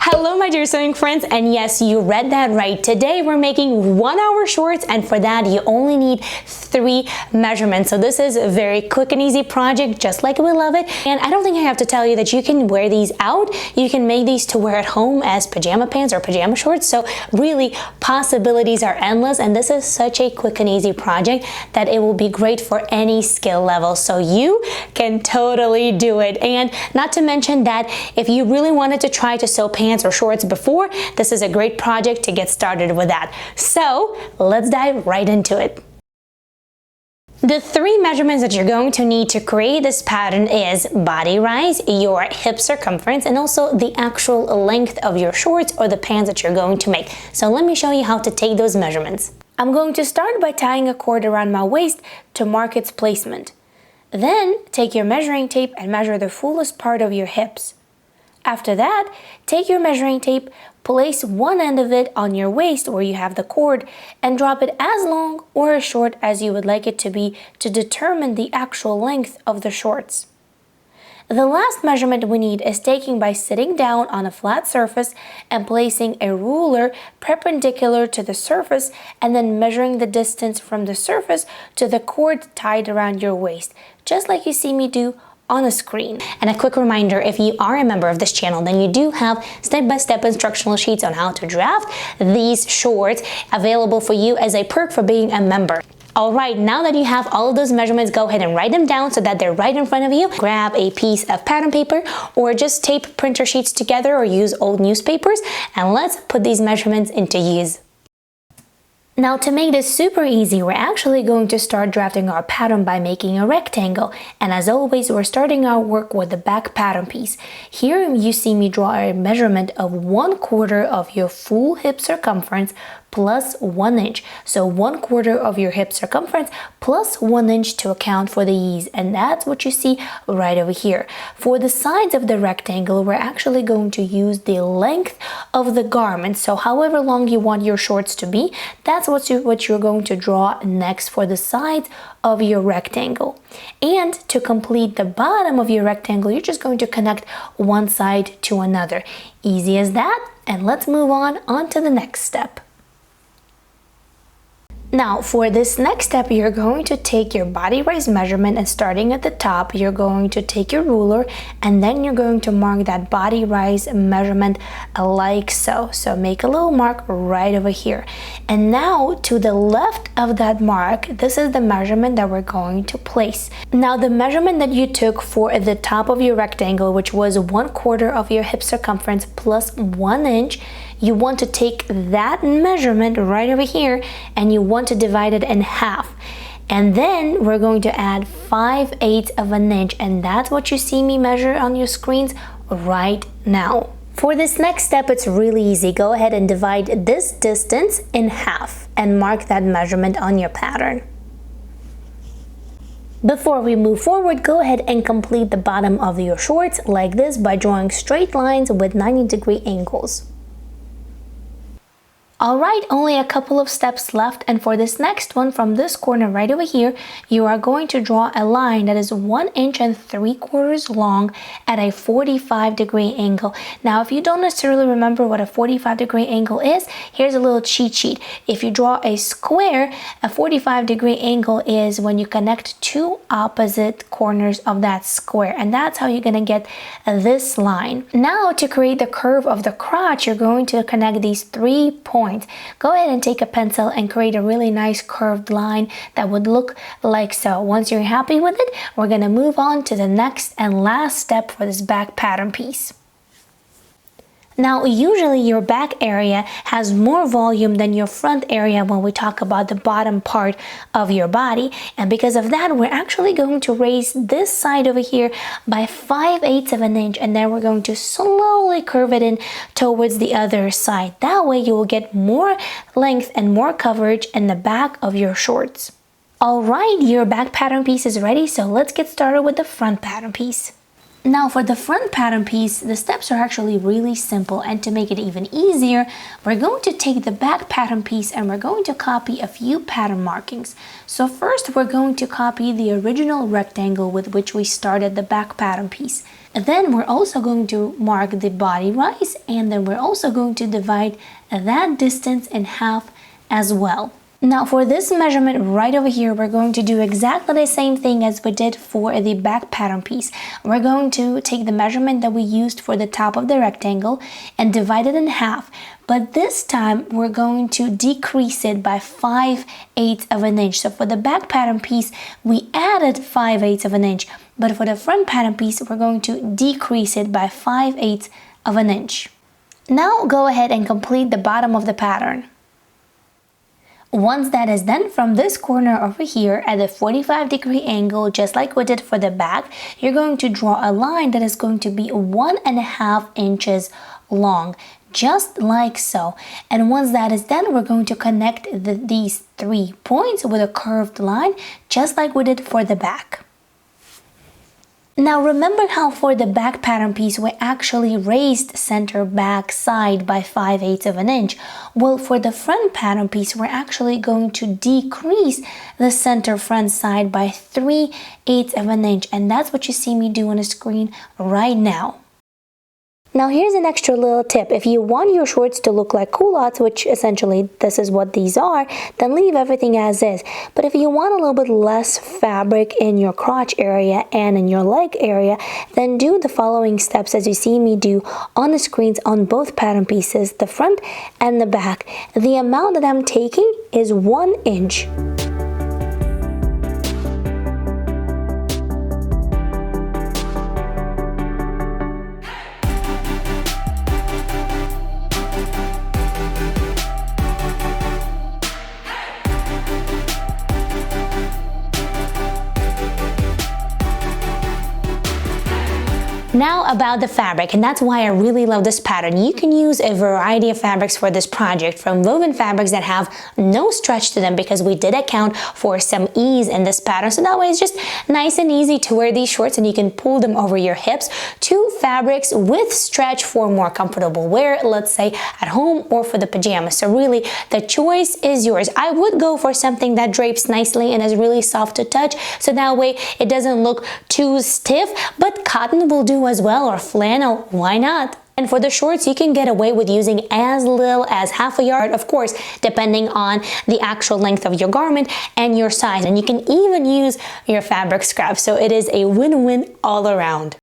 Hello my dear sewing friends, and yes, you read that right. Today we're making 1 hour shorts, and for that you only need 3 measurements. So this is a very quick and easy project, just like we love it. And I don't think I have to tell you that you can wear these out. You can make these to wear at home as pajama pants or pajama shorts. So really possibilities are endless, and this is such a quick and easy project that it will be great for any skill level. So you can totally do it. And not to mention that if you really wanted to try to sew pants or shorts before, this is a great project to get started with that. So let's dive right into it. The 3 measurements that you're going to need to create this pattern is body rise, your hip circumference, and also the actual length of your shorts or the pants that you're going to make. So let me show you how to take those measurements. I'm going to start by tying a cord around my waist to mark its placement. Then take your measuring tape and measure the fullest part of your hips. After that, take your measuring tape, place one end of it on your waist where you have the cord, and drop it as long or as short as you would like it to be to determine the actual length of the shorts. The last measurement we need is taking by sitting down on a flat surface and placing a ruler perpendicular to the surface and then measuring the distance from the surface to the cord tied around your waist, just like you see me do on the screen. And a quick reminder, if you are a member of this channel, then you do have step-by-step instructional sheets on how to draft these shorts available for you as a perk for being a member. Alright, now that you have all of those measurements, go ahead and write them down so that they're right in front of you. Grab a piece of pattern paper or just tape printer sheets together or use old newspapers, and let's put these measurements into use. Now, to make this super easy, we're actually going to start drafting our pattern by making a rectangle. And as always, we're starting our work with the back pattern piece. Here you see me draw a measurement of 1/4 of your full hip circumference plus 1 inch. So 1/4 of your hip circumference plus 1 inch to account for the ease. And that's what you see right over here. For the sides of the rectangle, we're actually going to use the length of the garment. So however long you want your shorts to be, that's what you're going to draw next for the sides of your rectangle. And to complete the bottom of your rectangle, you're just going to connect one side to another. Easy as that. And let's move on to the next step. Now, for this next step, you're going to take your body rise measurement, and starting at the top, you're going to take your ruler and then you're going to mark that body rise measurement like so. So make a little mark right over here. And now to the left of that mark, this is the measurement that we're going to place. Now, the measurement that you took for the top of your rectangle, which was 1/4 of your hip circumference plus 1 inch, you want to take that measurement right over here and you want to divide it in half. And then we're going to add 5/8 of an inch, and that's what you see me measure on your screens right now. For this next step, it's really easy. Go ahead and divide this distance in half and mark that measurement on your pattern. Before we move forward, go ahead and complete the bottom of your shorts like this by drawing straight lines with 90-degree angles. Alright, only a couple of steps left, and for this next one, from this corner right over here, you are going to draw a line that is 1 3/4 inches long at a 45-degree angle. Now, if you don't necessarily remember what a 45-degree angle is, here's a little cheat sheet. If you draw a square, a 45-degree angle is when you connect 2 opposite corners of that square, and that's how you're going to get this line. Now, to create the curve of the crotch, you're going to connect these 3 points. Go ahead and take a pencil and create a really nice curved line that would look like so. Once you're happy with it, we're going to move on to the next and last step for this back pattern piece. Now, usually your back area has more volume than your front area when we talk about the bottom part of your body. And because of that, we're actually going to raise this side over here by 5/8 of an inch. And then we're going to slowly curve it in towards the other side. That way you will get more length and more coverage in the back of your shorts. Alright, your back pattern piece is ready. So let's get started with the front pattern piece. Now for the front pattern piece, the steps are actually really simple, and to make it even easier, we're going to take the back pattern piece and we're going to copy a few pattern markings. So first we're going to copy the original rectangle with which we started the back pattern piece. And then we're also going to mark the body rise, and then we're also going to divide that distance in half as well. Now for this measurement right over here, we're going to do exactly the same thing as we did for the back pattern piece. We're going to take the measurement that we used for the top of the rectangle and divide it in half. But this time we're going to decrease it by 5/8 of an inch. So for the back pattern piece, we added 5/8 of an inch. But for the front pattern piece, we're going to decrease it by 5/8 of an inch. Now go ahead and complete the bottom of the pattern. Once that is done, from this corner over here at a 45-degree angle, just like we did for the back, you're going to draw a line that is going to be 1.5 inches long, just like so. And once that is done, we're going to connect these 3 points with a curved line, just like we did for the back. Now remember how for the back pattern piece we actually raised center back side by 5/8 of an inch. Well, for the front pattern piece we're actually going to decrease the center front side by 3/8 of an inch, and that's what you see me do on the screen right now. Now here's an extra little tip. If you want your shorts to look like culottes, which essentially this is what these are, then leave everything as is. But if you want a little bit less fabric in your crotch area and in your leg area, then do the following steps as you see me do on the screens on both pattern pieces, the front and the back. The amount that I'm taking is 1 inch. Now about the fabric, and that's why I really love this pattern. You can use a variety of fabrics for this project, from woven fabrics that have no stretch to them, because we did account for some ease in this pattern, so that way it's just nice and easy to wear these shorts and you can pull them over your hips, to fabrics with stretch for more comfortable wear, let's say at home or for the pajamas. So really the choice is yours. I would go for something that drapes nicely and is really soft to touch, so that way it doesn't look too stiff, but cotton will do as well, or flannel, why not? And for the shorts, you can get away with using as little as ½ a yard, of course, depending on the actual length of your garment and your size. And you can even use your fabric scraps, so it is a win-win all around.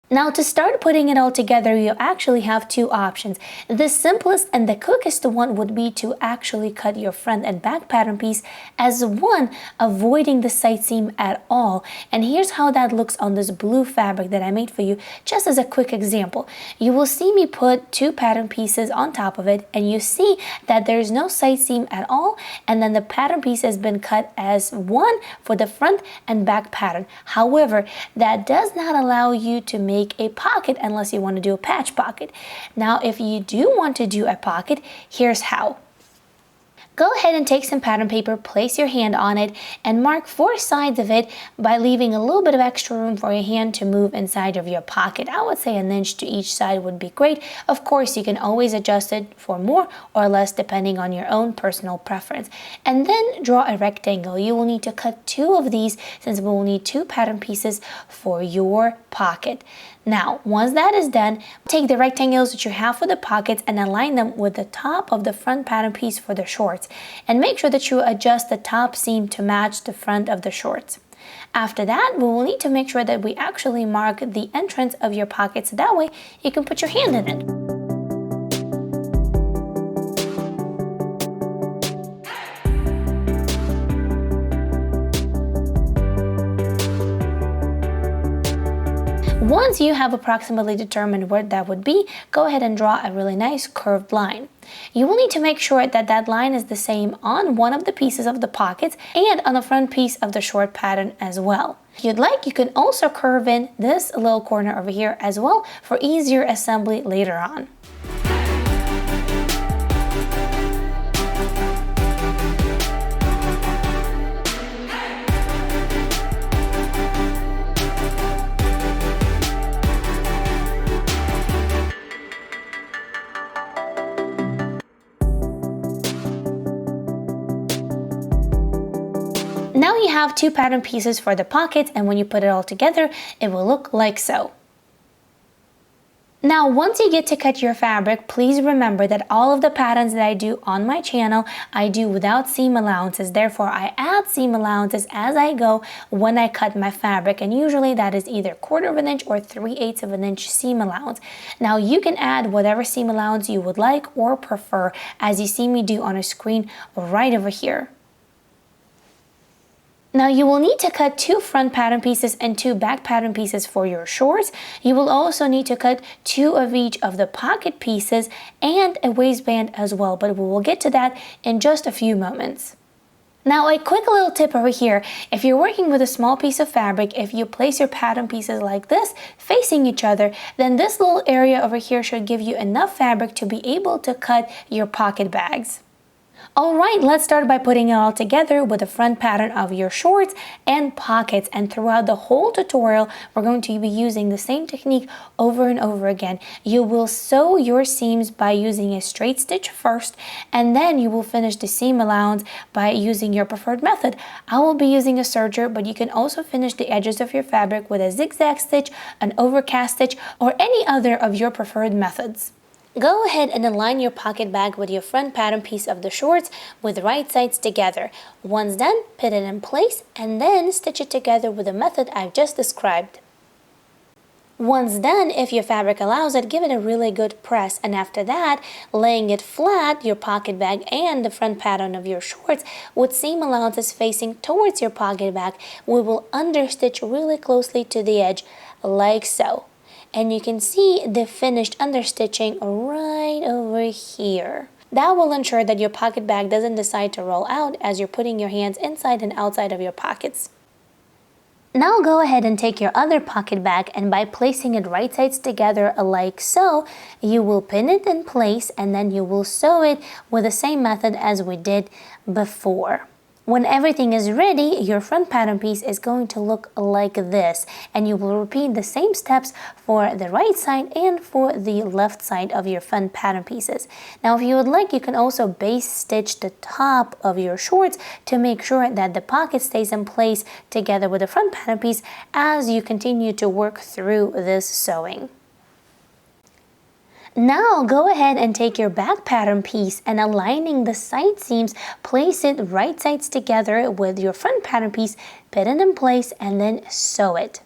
Now to start putting it all together, you actually have two options. The simplest and the quickest one would be to actually cut your front and back pattern piece as one, avoiding the side seam at all. And here's how that looks on this blue fabric that I made for you, just as a quick example. You will see me put two pattern pieces on top of it, and you see that there's no side seam at all, and then the pattern piece has been cut as one for the front and back pattern. However, that does not allow you to make a pocket unless you want to do a patch pocket. Now, if you do want to do a pocket, here's how. Go ahead and take some pattern paper, place your hand on it, and mark 4 sides of it by leaving a little bit of extra room for your hand to move inside of your pocket. I would say 1 inch to each side would be great. Of course, you can always adjust it for more or less depending on your own personal preference. And then draw a rectangle. You will need to cut 2 of these, since we will need 2 pattern pieces for your pocket. Now, once that is done, take the rectangles that you have for the pockets and align them with the top of the front pattern piece for the shorts. And make sure that you adjust the top seam to match the front of the shorts. After that, we will need to make sure that we actually mark the entrance of your pocket, so that way you can put your hand in it. Once you have approximately determined where that would be, go ahead and draw a really nice curved line. You will need to make sure that that line is the same on one of the pieces of the pockets and on the front piece of the short pattern as well. If you'd like, you can also curve in this little corner over here as well for easier assembly later on. Now you have two pattern pieces for the pockets, and when you put it all together, it will look like so. Now, once you get to cut your fabric, please remember that all of the patterns that I do on my channel, I do without seam allowances. Therefore, I add seam allowances as I go when I cut my fabric, and usually that is either 1/4 of an inch or 3/8 of an inch seam allowance. Now, you can add whatever seam allowance you would like or prefer, as you see me do on a screen right over here. Now you will need to cut 2 front pattern pieces and 2 back pattern pieces for your shorts. You will also need to cut 2 of each of the pocket pieces and a waistband as well, but we will get to that in just a few moments. Now a quick little tip over here, if you're working with a small piece of fabric, if you place your pattern pieces like this, facing each other, then this little area over here should give you enough fabric to be able to cut your pocket bags. Alright, let's start by putting it all together with the front pattern of your shorts and pockets, and throughout the whole tutorial we're going to be using the same technique over and over again. You will sew your seams by using a straight stitch first, and then you will finish the seam allowance by using your preferred method. I will be using a serger, but you can also finish the edges of your fabric with a zigzag stitch, an overcast stitch, or any other of your preferred methods. Go ahead and align your pocket bag with your front pattern piece of the shorts with right sides together. Once done, put it in place and then stitch it together with the method I've just described. Once done, if your fabric allows it, give it a really good press, and after that, laying it flat, your pocket bag and the front pattern of your shorts with seam allowances facing towards your pocket bag, we will understitch really closely to the edge like so. And you can see the finished understitching right over here. That will ensure that your pocket bag doesn't decide to roll out as you're putting your hands inside and outside of your pockets. Now go ahead and take your other pocket bag, and by placing it right sides together like so, you will pin it in place and then you will sew it with the same method as we did before. When everything is ready, your front pattern piece is going to look like this, and you will repeat the same steps for the right side and for the left side of your front pattern pieces. Now, if you would like, you can also base stitch the top of your shorts to make sure that the pocket stays in place together with the front pattern piece as you continue to work through this sewing. Now go ahead and take your back pattern piece and aligning the side seams, place it right sides together with your front pattern piece, pin it in place and then sew it.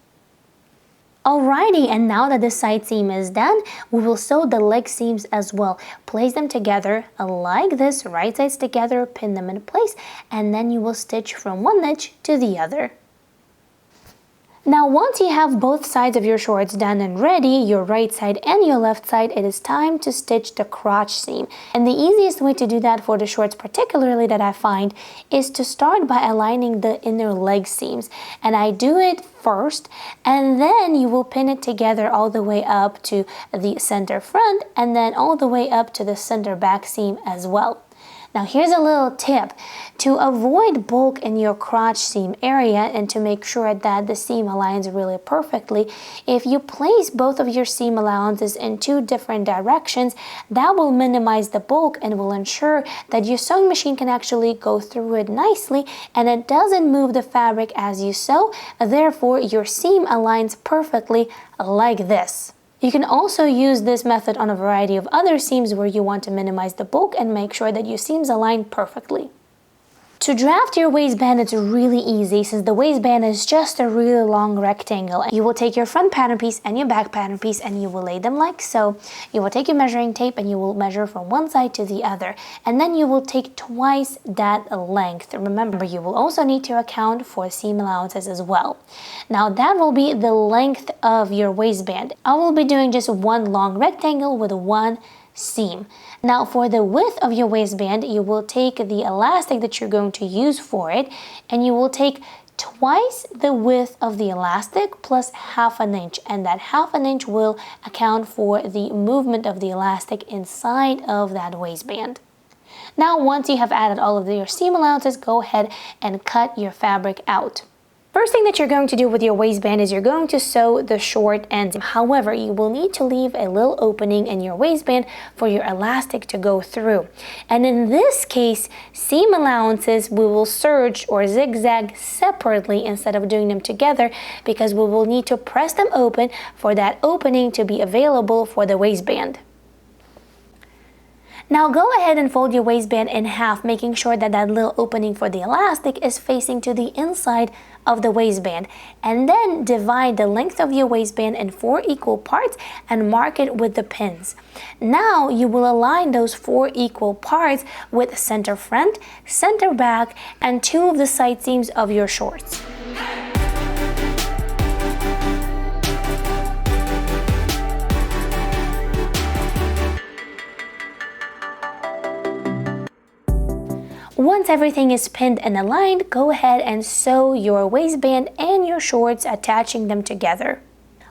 Alrighty, and now that the side seam is done, we will sew the leg seams as well. Place them together like this, right sides together, pin them in place, and then you will stitch from one edge to the other. Now once you have both sides of your shorts done and ready, your right side and your left side, it is time to stitch the crotch seam. And the easiest way to do that for the shorts particularly that I find is to start by aligning the inner leg seams. And I do it first, and then you will pin it together all the way up to the center front and then all the way up to the center back seam as well. Now here's a little tip. To avoid bulk in your crotch seam area and to make sure that the seam aligns really perfectly, if you place both of your seam allowances in 2 different directions, that will minimize the bulk and will ensure that your sewing machine can actually go through it nicely and it doesn't move the fabric as you sew. Therefore, your seam aligns perfectly like this. You can also use this method on a variety of other seams where you want to minimize the bulk and make sure that your seams align perfectly. To draft your waistband, it's really easy since the waistband is just a really long rectangle. You will take your front pattern piece and your back pattern piece and you will lay them like so. You will take your measuring tape and you will measure from one side to the other. And then you will take twice that length. Remember, you will also need to account for seam allowances as well. Now that will be the length of your waistband. I will be doing just one long rectangle with one seam. Now for the width of your waistband, you will take the elastic that you're going to use for it and you will take twice the width of the elastic plus ½ an inch, and that ½ an inch will account for the movement of the elastic inside of that waistband. Now once you have added all of your seam allowances, go ahead and cut your fabric out. First thing that you're going to do with your waistband is you're going to sew the short ends. However, you will need to leave a little opening in your waistband for your elastic to go through. And in this case, seam allowances we will serge or zigzag separately instead of doing them together, because we will need to press them open for that opening to be available for the waistband. Now go ahead and fold your waistband in half, making sure that that little opening for the elastic is facing to the inside of the waistband. And then divide the length of your waistband in 4 equal parts and mark it with the pins. Now you will align those 4 equal parts with center front, center back, and 2 of the side seams of your shorts. Once everything is pinned and aligned, go ahead and sew your waistband and your shorts, attaching them together.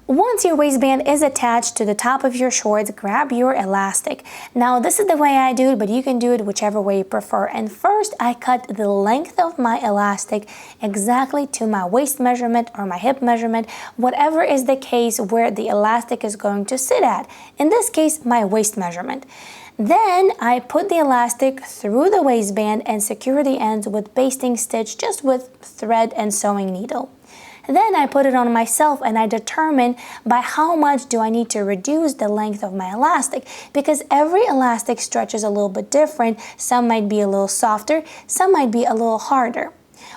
Once your waistband is attached to the top of your shorts, grab your elastic. Now this is the way I do it, but you can do it whichever way you prefer. And first, I cut the length of my elastic exactly to my waist measurement or my hip measurement, whatever is the case where the elastic is going to sit at. In this case, my waist measurement. Then I put the elastic through the waistband and secure the ends with basting stitch, just with thread and sewing needle. Then I put it on myself and I determine by how much do I need to reduce the length of my elastic, because every elastic stretch is a little bit different. Some might be a little softer, some might be a little harder.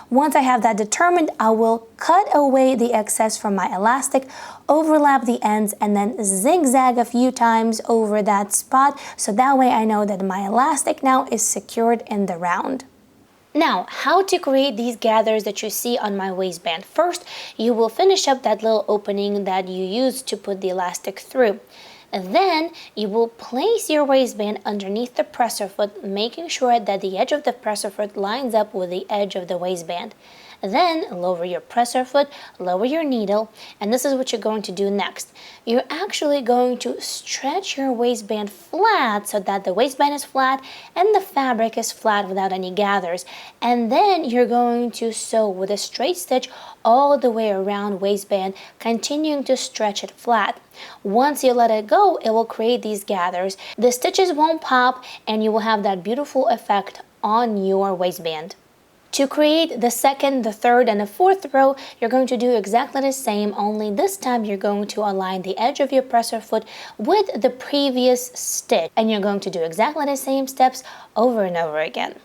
Once I have that determined, I will cut away the excess from my elastic, overlap the ends, and then zigzag a few times over that spot, so that way I know that my elastic now is secured in the round. Now, how to create these gathers that you see on my waistband. First, you will finish up that little opening that you used to put the elastic through. And then you will place your waistband underneath the presser foot, making sure that the edge of the presser foot lines up with the edge of the waistband. Then lower your presser foot, lower your needle, and this is what you're going to do next. You're actually going to stretch your waistband flat so that the waistband is flat and the fabric is flat without any gathers. And then you're going to sew with a straight stitch all the way around waistband, continuing to stretch it flat. Once you let it go, it will create these gathers. The stitches won't pop and you will have that beautiful effect on your waistband. To create the second, the third, and the fourth row, you're going to do exactly the same, only this time you're going to align the edge of your presser foot with the previous stitch, and you're going to do exactly the same steps over and over again.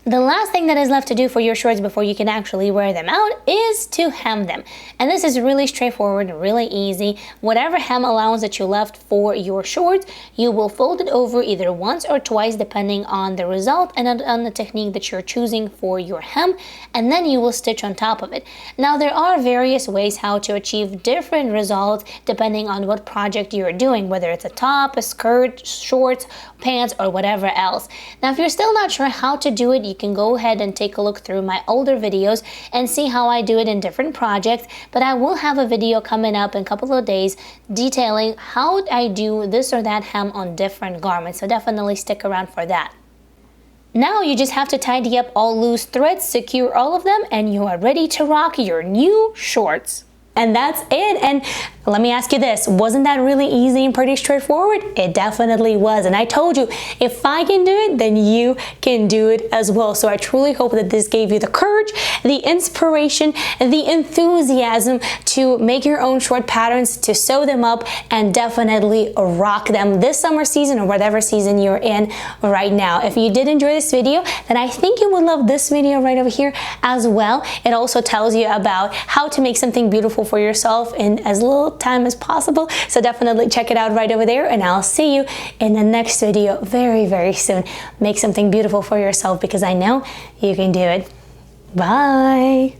The last thing that is left to do for your shorts before you can actually wear them out is to hem them. And this is really straightforward, really easy. Whatever hem allowance that you left for your shorts, you will fold it over either once or twice depending on the result and on the technique that you're choosing for your hem, and then you will stitch on top of it. Now there are various ways how to achieve different results depending on what project you're doing, whether it's a top, a skirt, shorts, pants, or whatever else. Now if you're still not sure how to do it, you can go ahead and take a look through my older videos and see how I do it in different projects, but I will have a video coming up in a couple of days detailing how I do this or that hem on different garments, so definitely stick around for that. Now you just have to tidy up all loose threads, secure all of them, and you are ready to rock your new shorts. And that's it. And let me ask you this, wasn't that really easy and pretty straightforward? It definitely was. And I told you, if I can do it, then you can do it as well. So I truly hope that this gave you the courage, the inspiration, the enthusiasm to make your own short patterns, to sew them up, and definitely rock them this summer season or whatever season you're in right now. If you did enjoy this video, then I think you would love this video right over here as well. It also tells you about how to make something beautiful for yourself in as little time as possible. So definitely check it out right over there, and I'll see you in the next video very, very soon. Make something beautiful for yourself because I know you can do it. Bye.